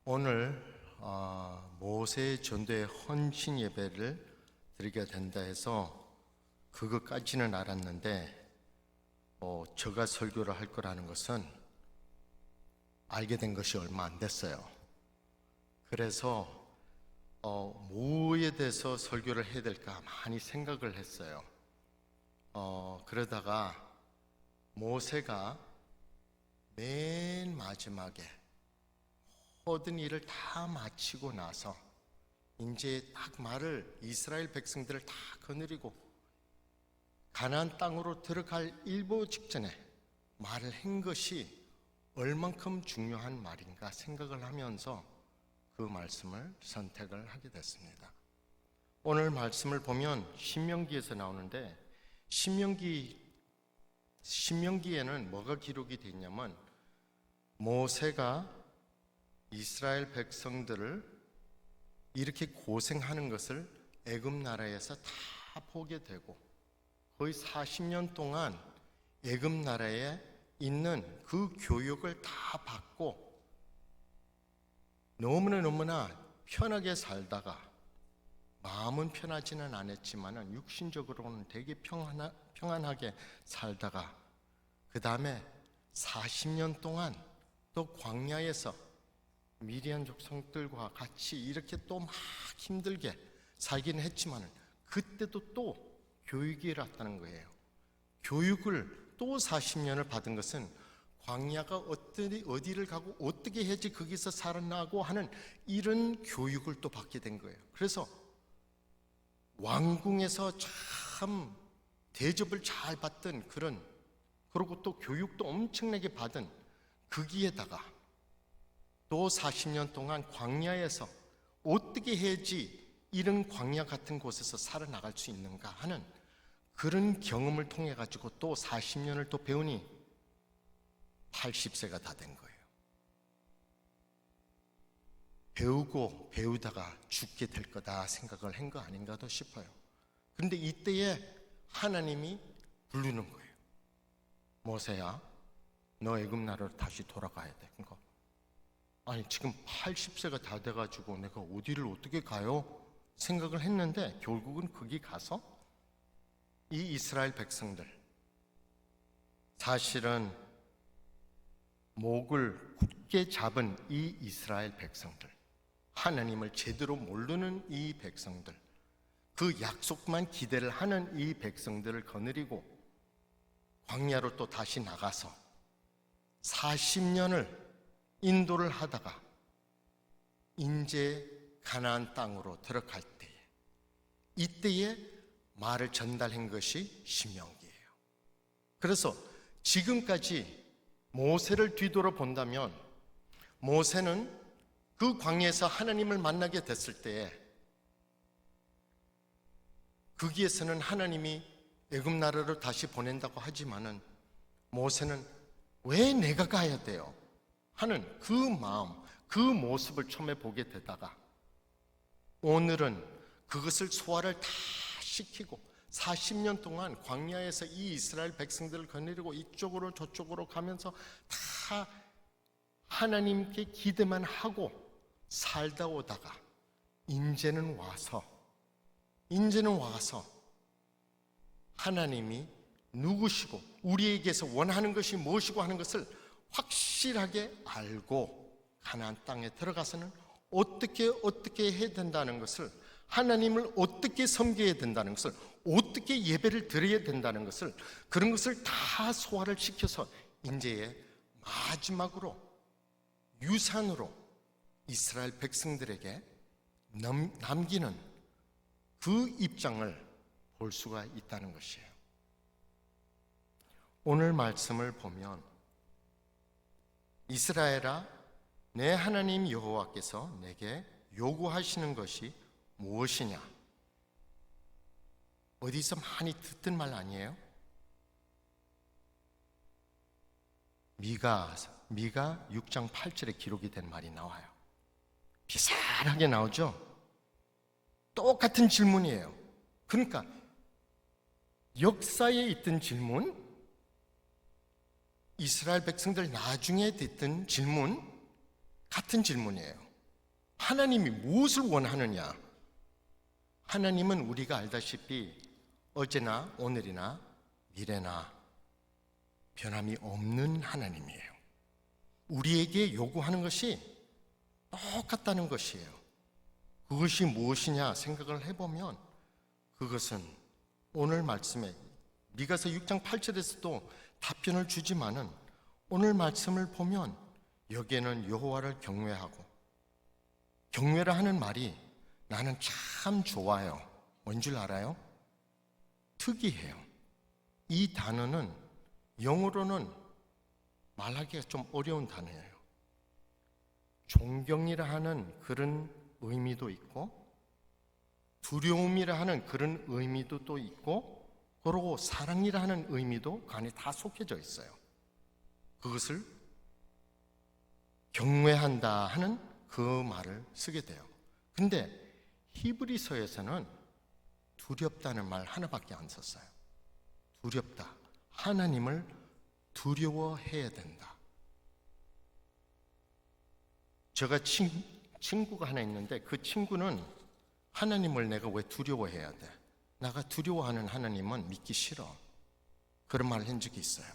오늘 모세 전도의 헌신 예배를 드리게 된다 해서 그것까지는 알았는데 제가 설교를 할 거라는 것은 알게 된 것이 얼마 안 됐어요. 그래서 뭐에 대해서 설교를 해야 될까 많이 생각을 했어요. 그러다가 모세가 맨 마지막에 모든 일을 다 마치고 나서 이제 딱 말을 이스라엘 백성들을 다 거느리고 가나안 땅으로 들어갈 일보 직전에 말을 한 것이 얼만큼 중요한 말인가 생각을 하면서 그 말씀을 선택을 하게 됐습니다. 오늘 말씀을 보면 신명기에서 나오는데 신명기에는 뭐가 기록이 되어 있냐면 모세가 이스라엘 백성들을 이렇게 고생하는 것을 애굽 나라에서 다 보게 되고 거의 40년 동안 애굽 나라에 있는 그 교육을 다 받고 너무나 편하게 살다가 마음은 편하지는 않았지만 육신적으로는 되게 평안하게 살다가 그 다음에 40년 동안 또 광야에서 미디안 족속들과 같이 이렇게 또 막 힘들게 살기는 했지만 그때도 또 교육이 일었다는 거예요. 교육을 또 40년을 받은 것은 광야가 어디를 가고 어떻게 해야지 거기서 살아나고 하는 이런 교육을 또 받게 된 거예요. 그래서 왕궁에서 참 대접을 잘 받던 그리고 또 교육도 엄청나게 받은 거기에다가 또 40년 동안 광야에서 어떻게 해야지 이런 광야 같은 곳에서 살아나갈 수 있는가 하는 그런 경험을 통해 가지고 또 40년을 또 배우니 80세가 다 된 거예요. 배우다가 죽게 될 거다 생각을 한 거 아닌가도 싶어요. 그런데 이때에 하나님이 부르는 거예요. 모세야, 너 애굽 나라로 다시 돌아가야 돼. 그러니까 아니 지금 80세가 다 돼가지고 내가 어디를 어떻게 가요? 생각을 했는데 결국은 거기 가서 이 이스라엘 백성들 사실은 목을 굳게 잡은 이 이스라엘 백성들 하나님을 제대로 모르는 이 백성들 그 약속만 기대를 하는 이 백성들을 거느리고 광야로 또 다시 나가서 40년을 인도를 하다가 이제 가나안 땅으로 들어갈 때에 이때에 말을 전달한 것이 신명기예요. 그래서 지금까지 모세를 뒤돌아 본다면 모세는 그 광야에서 하나님을 만나게 됐을 때에 거기에서는 하나님이 애굽 나라로 다시 보낸다고 하지만은 모세는 왜 내가 가야 돼요? 하는 그 마음, 그 모습을 처음에 보게 되다가 오늘은 그것을 소화를 다 시키고 40년 동안 광야에서 이 이스라엘 백성들을 거느리고 이쪽으로 저쪽으로 가면서 다 하나님께 기대만 하고 살다 오다가 이제는 와서 하나님이 누구시고 우리에게서 원하는 것이 무엇이고 하는 것을 확실하게 알고 가나안 땅에 들어가서는 어떻게 해야 된다는 것을 하나님을 어떻게 섬겨야 된다는 것을 어떻게 예배를 드려야 된다는 것을 그런 것을 다 소화를 시켜서 이제의 마지막으로 유산으로 이스라엘 백성들에게 남기는 그 입장을 볼 수가 있다는 것이에요. 오늘 말씀을 보면 이스라엘아 내 하나님 여호와께서 내게 요구하시는 것이 무엇이냐? 어디서 많이 듣던 말 아니에요? 미가 6장 8절에 기록이 된 말이 나와요. 비슷하게 나오죠? 똑같은 질문이에요. 그러니까 역사에 있던 질문, 이스라엘 백성들 나중에 듣던 질문 같은 질문이에요. 하나님이 무엇을 원하느냐? 하나님은 우리가 알다시피 어제나 오늘이나 미래나 변함이 없는 하나님이에요. 우리에게 요구하는 것이 똑같다는 것이에요. 그것이 무엇이냐 생각을 해보면 그것은 오늘 말씀에 미가서 6장 8절에서도 답변을 주지만은 오늘 말씀을 보면 여기에는 여호와를 경외하고, 경외라 하는 말이 나는 참 좋아요. 뭔 줄 알아요? 특이해요. 이 단어는 영어로는 말하기가 좀 어려운 단어예요. 존경이라 하는 그런 의미도 있고, 두려움이라 하는 그런 의미도 또 있고, 그리고 사랑이라 하는 의미도 그 안에 다 속해져 있어요. 그것을 경외한다 하는 그 말을 쓰게 돼요. 근데 히브리서에서는 두렵다는 말 하나밖에 안 썼어요. 두렵다. 하나님을 두려워해야 된다. 제가 친구가 하나 있는데 그 친구는 하나님을 내가 왜 두려워해야 돼? 내가 두려워하는 하나님은 믿기 싫어. 그런 말을 한 적이 있어요.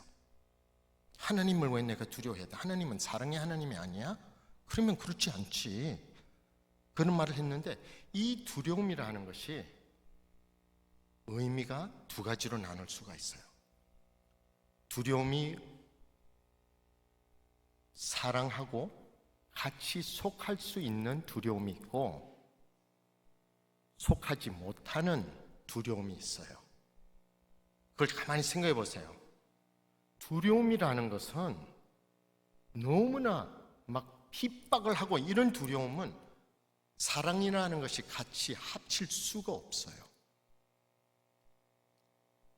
하나님을 왜 내가 두려워해야 돼? 하나님은 사랑의 하나님이 아니야? 그러면 그렇지 않지. 그런 말을 했는데 이 두려움이라 하는 것이 의미가 두 가지로 나눌 수가 있어요. 두려움이 사랑하고 같이 속할 수 있는 두려움이 있고 속하지 못하는 두려움이 있어요. 그걸 가만히 생각해 보세요. 두려움이라는 것은 너무나 막 핍박을 하고 이런 두려움은 사랑이라는 것이 같이 합칠 수가 없어요.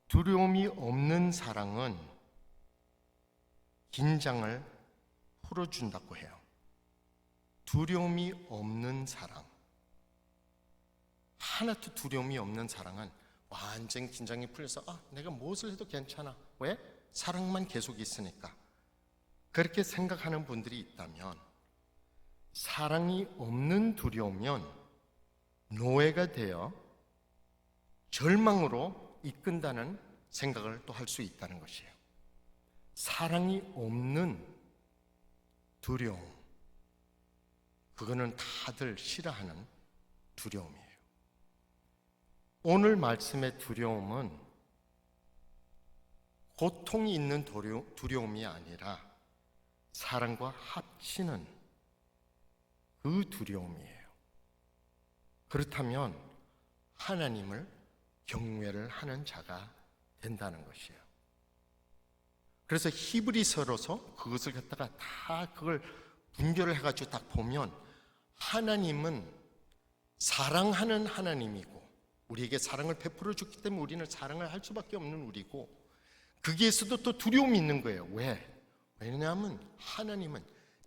두려움이 없는 사랑은 긴장을 풀어준다고 해요. 두려움이 없는 사랑, 하나도 두려움이 없는 사랑은 완전 긴장이 풀려서 내가 무엇을 해도 괜찮아. 왜? 사랑만 계속 있으니까. 그렇게 생각하는 분들이 있다면 사랑이 없는 두려우면 노예가 되어 절망으로 이끈다는 생각을 또 할 수 있다는 것이에요. 사랑이 없는 두려움, 그거는 다들 싫어하는 두려움이에요. 오늘 말씀의 두려움은 고통이 있는 두려움이 아니라 사랑과 합치는 그 두려움이에요. 그렇다면 하나님을 경외를 하는 자가 된다는 것이에요. 그래서 히브리서로서 그것을 갖다가 다 그걸 분별을 해가지고 딱 보면 하나님은 사랑하는 하나님이고 우리에게 사랑을 베풀어 줬기 때문에 우리는 사랑을 할 수밖에 없는 우리고 거기에서도 또 두려움이 있는 거예요. 왜? 왜냐하면 하나님은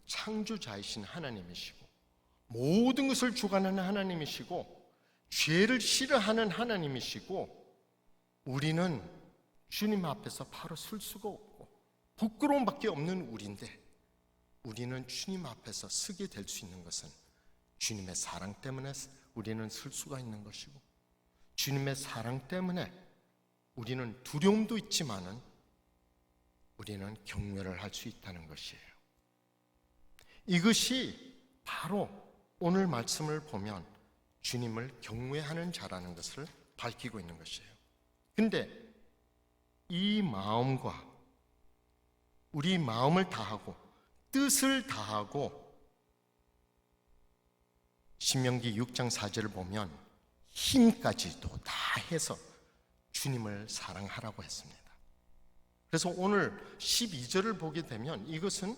창조자이신 하나님이시고 모든 것을 주관하는 하나님이시고 죄를 싫어하는 하나님이시고 우리는 주님 앞에서 바로 설 수가 없고 부끄러움밖에 없는 우리인데 우리는 주님 앞에서 서게 될 수 있는 것은 주님의 사랑 때문에 우리는 설 수가 있는 것이고 주님의 사랑 때문에 우리는 두려움도 있지만은 우리는 경외를 할 수 있다는 것이에요. 이것이 바로 오늘 말씀을 보면 주님을 경외하는 자라는 것을 밝히고 있는 것이에요. 근데 이 마음과 우리 마음을 다하고 뜻을 다하고 신명기 6장 4절을 보면 힘까지도 다 해서 주님을 사랑하라고 했습니다. 그래서 오늘 12절을 보게 되면 이것은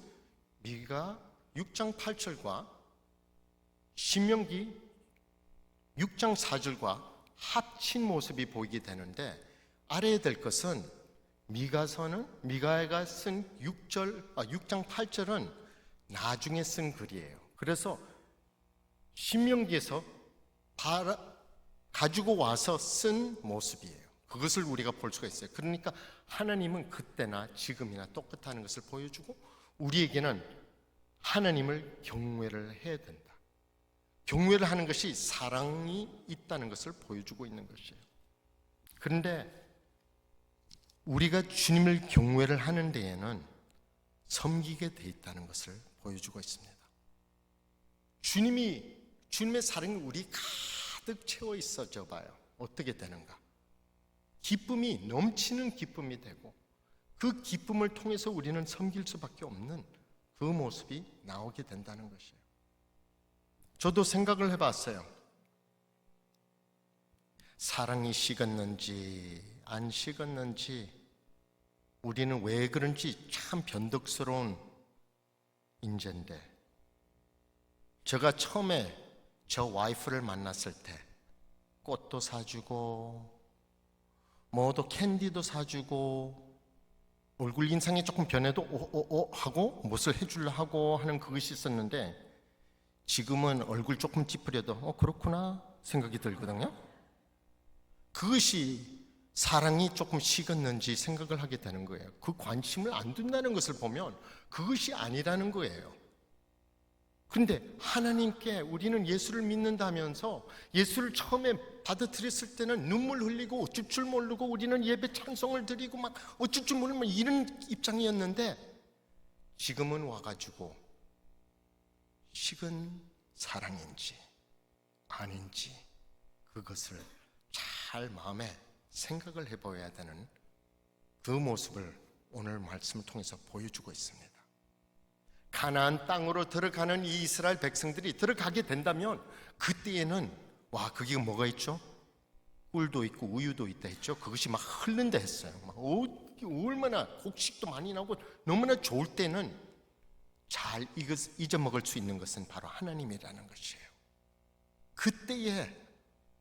미가 6장 8절과 신명기 6장 4절과 합친 모습이 보이게 되는데 알아야 될 것은 미가가 쓴 6장 8절은 나중에 쓴 글이에요. 그래서 신명기에서 가지고 와서 쓴 모습이에요. 그것을 우리가 볼 수가 있어요. 그러니까 하나님은 그때나 지금이나 똑같다는 것을 보여주고 우리에게는 하나님을 경외를 해야 된다. 경외를 하는 것이 사랑이 있다는 것을 보여주고 있는 것이에요. 그런데 우리가 주님을 경외를 하는 데에는 섬기게 돼 있다는 것을 보여주고 있습니다. 주님의 사랑이 우리 가득 채워 있어져 봐요. 어떻게 되는가? 기쁨이 넘치는 기쁨이 되고 그 기쁨을 통해서 우리는 섬길 수밖에 없는 그 모습이 나오게 된다는 것이에요. 저도 생각을 해봤어요. 사랑이 식었는지 안 식었는지 우리는 왜 그런지 참 변덕스러운 인재인데, 제가 처음에 저 와이프를 만났을 때 꽃도 사주고 뭐도 캔디도 사주고 얼굴 인상이 조금 변해도 오오오 하고 무엇을 해주려 하고 하는 그것이 있었는데, 지금은 얼굴 조금 찌푸려도 그렇구나 생각이 들거든요. 그것이 사랑이 조금 식었는지 생각을 하게 되는 거예요. 그 관심을 안 둔다는 것을 보면 그것이 아니라는 거예요. 그런데 하나님께 우리는 예수를 믿는다면서 예수를 처음에 받아들였을 때는 눈물 흘리고 어쩔 줄 모르고 우리는 예배 찬송을 드리고 막 어쩔 줄 모르면 이런 입장이었는데, 지금은 와가지고 식은 사랑인지 아닌지 그것을 잘 마음에 생각을 해봐야 되는 그 모습을 오늘 말씀을 통해서 보여주고 있습니다. 가나안 땅으로 들어가는 이 이스라엘 백성들이 들어가게 된다면 그때에는 그게 뭐가 있죠? 꿀도 있고 우유도 있다 했죠. 그것이 막 흐른다 했어요. 얼마나 곡식도 많이 나오고 너무나 좋을 때는 잘 잊어먹을 수 있는 것은 바로 하나님이라는 것이에요. 그때에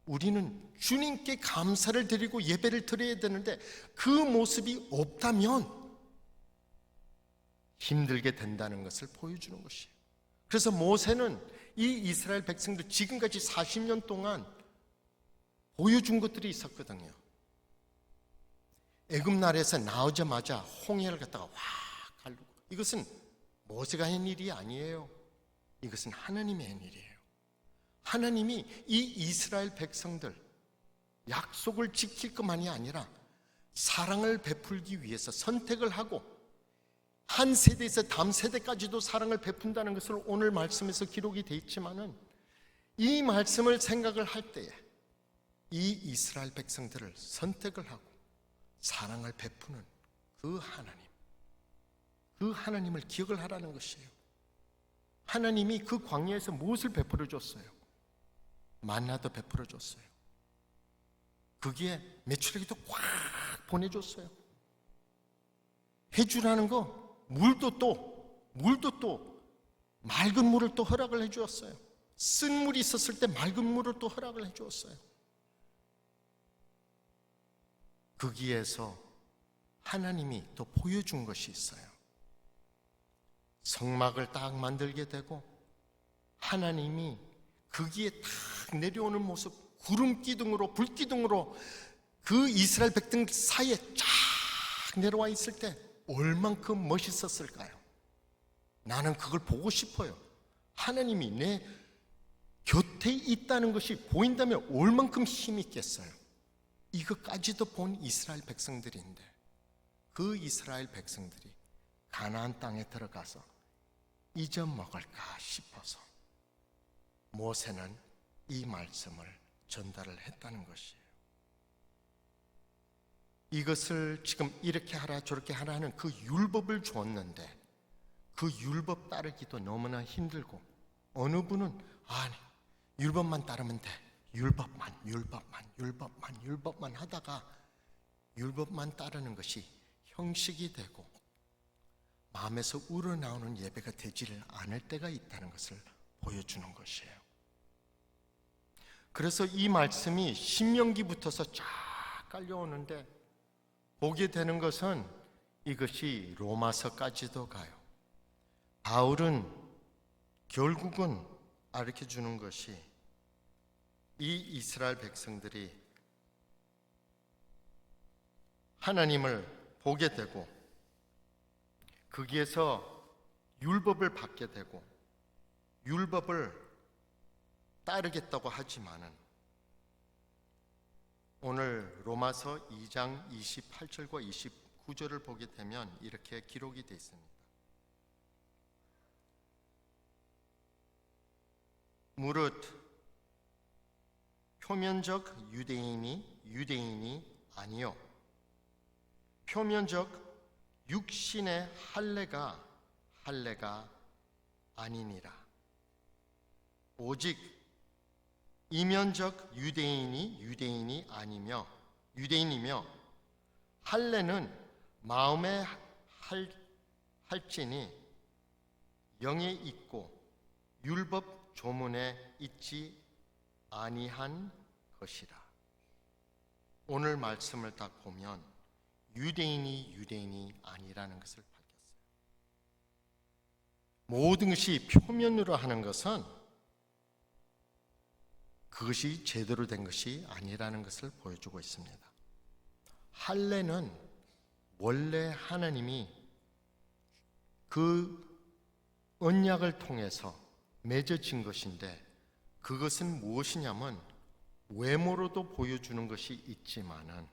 우리는 주님께 감사를 드리고 예배를 드려야 되는데 그 모습이 없다면 힘들게 된다는 것을 보여주는 것이에요. 그래서 모세는 이 이스라엘 백성들 지금까지 40년 동안 보여준 것들이 있었거든요. 애굽 나라에서 나오자마자 홍해를 갖다가 확 가르고, 이것은 모세가 한 일이 아니에요. 이것은 하나님의 한 일이에요. 하나님이 이 이스라엘 백성들 약속을 지킬 것만이 아니라 사랑을 베풀기 위해서 선택을 하고 한 세대에서 다음 세대까지도 사랑을 베푼다는 것을 오늘 말씀에서 기록이 되어 있지만은, 이 말씀을 생각을 할 때에 이 이스라엘 백성들을 선택을 하고 사랑을 베푸는 그 하나님을 기억을 하라는 것이에요. 하나님이 그 광야에서 무엇을 베풀어 줬어요? 만나도 베풀어 줬어요. 거기에 메추라기도 꽉 보내줬어요. 해주라는 거 물도 또 맑은 물을 또 허락을 해주었어요. 쓴 물이 있었을 때 맑은 물을 또 허락을 해주었어요. 거기에서 하나님이 또 보여준 것이 있어요. 성막을 딱 만들게 되고 하나님이 거기에 딱 내려오는 모습, 구름 기둥으로 불 기둥으로 그 이스라엘 백성 사이에 쫙 내려와 있을 때 얼만큼 멋있었을까요? 나는 그걸 보고 싶어요. 하나님이 내 곁에 있다는 것이 보인다면 얼만큼 힘이 있겠어요. 이것까지도 본 이스라엘 백성들인데, 그 이스라엘 백성들이 가나안 땅에 들어가서 잊어먹을까 싶어서 모세는 이 말씀을 전달을 했다는 것이에요. 이것을 지금 이렇게 하라 저렇게 하라 하는 그 율법을 주었는데 그 율법 따르기도 너무나 힘들고, 어느 분은 율법만 따르면 돼, 율법만 하다가 율법만 따르는 것이 형식이 되고 마음에서 우러나오는 예배가 되지를 않을 때가 있다는 것을 보여주는 것이에요. 그래서 이 말씀이 신명기부터서 쫙 깔려오는데 보게 되는 것은 이것이 로마서까지도 가요. 바울은 결국은 가르쳐주는 것이 이 이스라엘 백성들이 하나님을 보게 되고 거기에서 율법을 받게 되고 율법을 따르겠다고 하지만은 오늘 로마서 2장 28절과 29절을 보게 되면 이렇게 기록이 되어 있습니다. 무릇 표면적 유대인이 아니요 표면적 육신의 할례가 아니니라. 오직 이면적 유대인이 유대인이며 할례는 마음에 할지니 영에 있고 율법 조문에 있지 아니한 것이라. 오늘 말씀을 딱 보면 유대인이 아니라는 것을 밝혔어요. 모든 것이 표면으로 하는 것은 그것이 제대로 된 것이 아니라는 것을 보여주고 있습니다. 할례는 원래 하나님이 그 언약을 통해서 맺어진 것인데, 그것은 무엇이냐면 외모로도 보여주는 것이 있지만은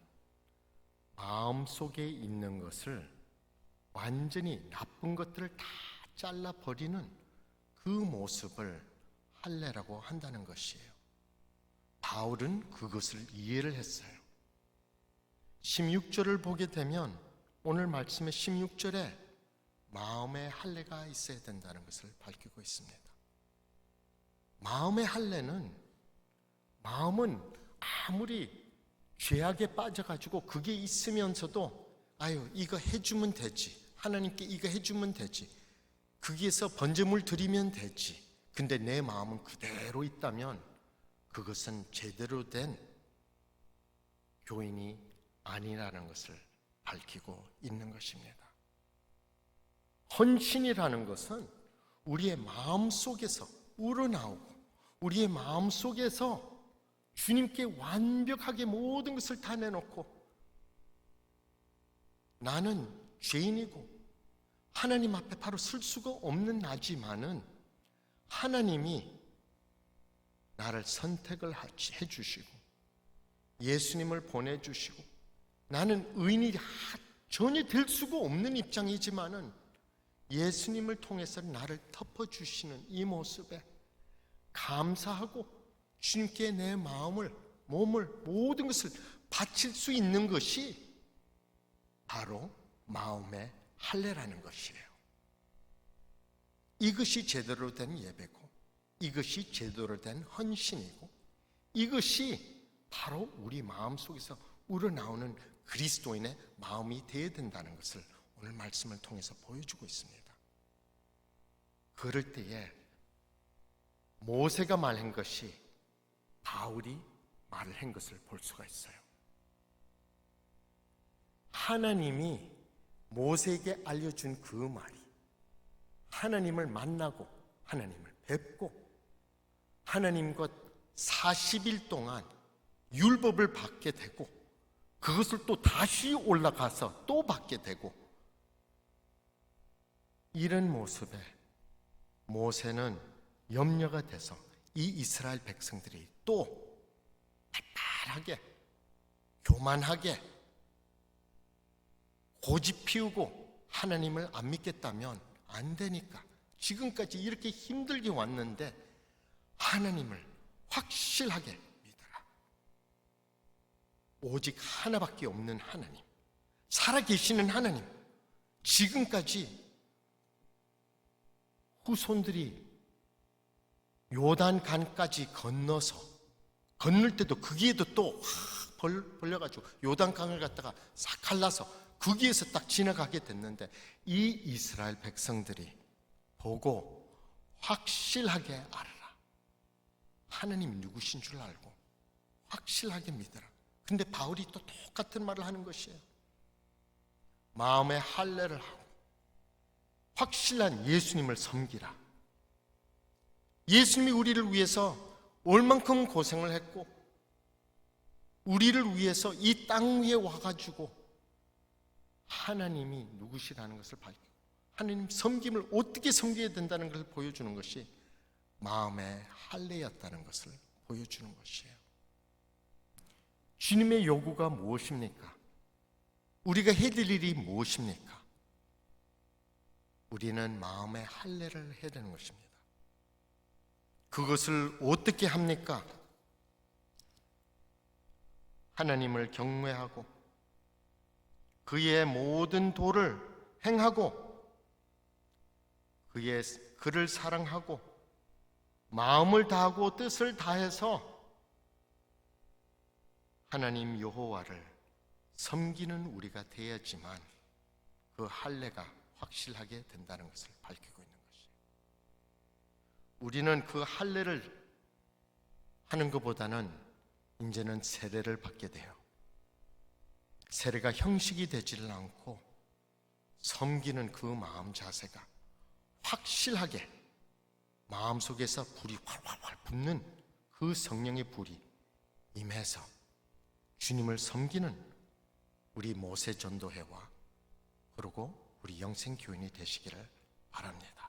마음속에 있는 것을 완전히 나쁜 것들을 다 잘라버리는 그 모습을 할례라고 한다는 것이에요. 바울은 그것을 이해를 했어요. 16절을 보게 되면 오늘 말씀의 16절에 마음의 할례가 있어야 된다는 것을 밝히고 있습니다. 마음의 할례는, 마음은 아무리 죄악에 빠져가지고 그게 있으면서도 이거 해주면 되지, 하나님께 이거 해주면 되지, 거기에서 번제물 드리면 되지, 근데 내 마음은 그대로 있다면 그것은 제대로 된 교인이 아니라는 것을 밝히고 있는 것입니다. 헌신이라는 것은 우리의 마음 속에서 우러나오고 우리의 마음 속에서 주님께 완벽하게 모든 것을 다 내놓고, 나는 죄인이고 하나님 앞에 바로 설 수가 없는 나지만은 하나님이 나를 선택을 해주시고 예수님을 보내주시고, 나는 의인이 전혀 될 수가 없는 입장이지만은 예수님을 통해서 나를 덮어주시는 이 모습에 감사하고 주님께 내 마음을, 몸을, 모든 것을 바칠 수 있는 것이 바로 마음의 할례라는 것이에요. 이것이 제대로 된 예배고, 이것이 제대로 된 헌신이고, 이것이 바로 우리 마음속에서 우러나오는 그리스도인의 마음이 되어야 된다는 것을 오늘 말씀을 통해서 보여주고 있습니다. 그럴 때에 모세가 말한 것이 바울이 말을 한 것을 볼 수가 있어요. 하나님이 모세에게 알려준 그 말이, 하나님을 만나고 하나님을 뵙고 하나님과 40일 동안 율법을 받게 되고, 그것을 또 다시 올라가서 또 받게 되고, 이런 모습에 모세는 염려가 돼서 이 이스라엘 백성들이 또 발랄하게, 교만하게, 고집 피우고 하나님을 안 믿겠다면 안 되니까 지금까지 이렇게 힘들게 왔는데 하나님을 확실하게 믿어라. 오직 하나밖에 없는 하나님, 살아계시는 하나님. 지금까지 후손들이 요단강까지 건널 때도 거기에도 또 벌려가지고 요단강을 갖다가 싹 갈라서 거기에서 딱 지나가게 됐는데, 이 이스라엘 백성들이 보고 확실하게 알아라, 하나님이 누구신 줄 알고 확실하게 믿어라. 근데 바울이 또 똑같은 말을 하는 것이에요. 마음의 할례를 하고 확실한 예수님을 섬기라. 예수님이 우리를 위해서 얼만큼 고생을 했고, 우리를 위해서 이 땅 위에 와가지고 하나님이 누구시라는 것을 밝히고, 하나님 섬김을 어떻게 섬겨야 된다는 것을 보여주는 것이 마음의 할례였다는 것을 보여주는 것이에요. 주님의 요구가 무엇입니까? 우리가 해야 될 일이 무엇입니까? 우리는 마음의 할례를 해야 되는 것입니다. 그것을 어떻게 합니까? 하나님을 경외하고 그의 모든 도를 행하고 그를 사랑하고 마음을 다하고 뜻을 다해서 하나님 여호와를 섬기는 우리가 되어야지만 그 할례가 확실하게 된다는 것을 밝히고 있는 것이에요. 우리는 그 할례를 하는 것보다는 이제는 세례를 받게 돼요. 세례가 형식이 되지를 않고 섬기는 그 마음 자세가 확실하게 마음속에서 불이 활활활 붙는 그 성령의 불이 임해서 주님을 섬기는 우리 모세 전도회와 그리고 우리 영생 교인이 되시기를 바랍니다.